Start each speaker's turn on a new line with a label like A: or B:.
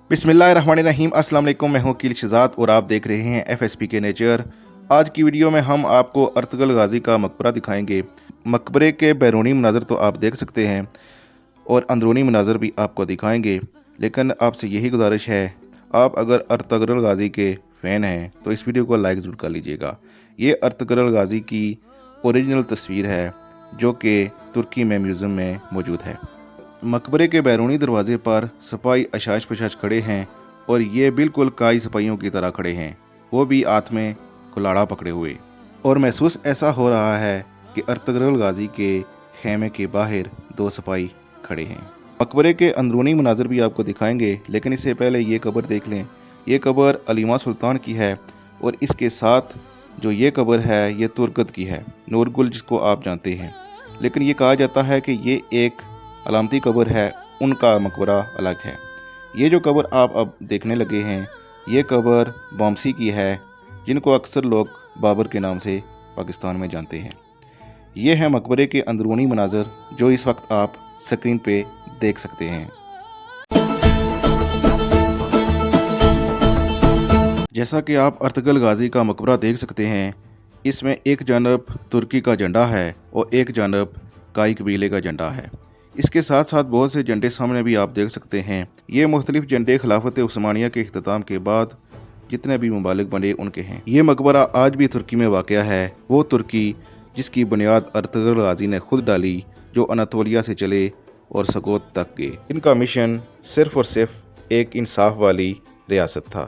A: बिस्मिल्लाहिर्रहमानिर्रहीम। अस्सलाम वालेकुम। मैं हूं कील शहजाद और आप देख रहे हैं FSP के नेचर। आज की वीडियो में हम आपको अर्तुगरुल गाजी का मकबरा दिखाएंगे। मकबरे के बैरूनी मनाजर तो आप देख सकते हैं और अंदरूनी मनाजर भी आपको दिखाएंगे, लेकिन आपसे यही गुजारिश है, आप अगर अर्तुगरुल गाजी के फ़ैन हैं तो इस वीडियो को लाइक ज़रूर कर लीजिएगा। ये अर्तुगरुल गाजी की ओरिजिनल तस्वीर है जो कि तुर्की में म्यूज़ियम में मौजूद है। मकबरे के बैरूनी दरवाजे पर सिपाही अशाश पशाश खड़े हैं और ये बिल्कुल काई सिपाहियों की तरह खड़े हैं, वो भी हाथ में कुल्हाड़ा पकड़े हुए। और महसूस ऐसा हो रहा है कि अर्तुगरुल गाजी के खेमे के बाहर दो सिपाही खड़े हैं। मकबरे के अंदरूनी मनाजर भी आपको दिखाएंगे, लेकिन इससे पहले ये कब्र देख लें। ये कब्र अलीमा सुल्तान की है और इसके साथ जो ये कब्र है ये तुर्कत की है, नूरगुल जिसको आप जानते हैं। लेकिन ये कहा जाता है कि ये एक अलामती कब्र है, उनका मकबरा अलग है। ये जो कब्र आप अब देखने लगे हैं ये कब्र बॉम्सी की है, जिनको अक्सर लोग बाबर के नाम से पाकिस्तान में जानते हैं। ये है मकबरे के अंदरूनी मनाजर जो इस वक्त आप स्क्रीन पे देख सकते हैं। जैसा कि आप अर्तुगरुल गाजी का मकबरा देख सकते हैं, इसमें एक जानब तुर्की का झंडा है और एक जानब काई कबीले का झंडा है। इसके साथ साथ बहुत से झंडे सामने भी आप देख सकते हैं। ये मुख्तलिफ झंडे खिलाफत उस्मानिया के इख्तिताम के बाद जितने भी ममालिक बने उनके हैं। ये मकबरा आज भी तुर्की में वाक़या है, वो तुर्की जिसकी बुनियाद अर्तुगरुल गाजी ने खुद डाली, जो अनातोलिया से चले और सकोत तक गए। इनका मिशन सिर्फ और सिर्फ एक इंसाफ वाली रियासत था।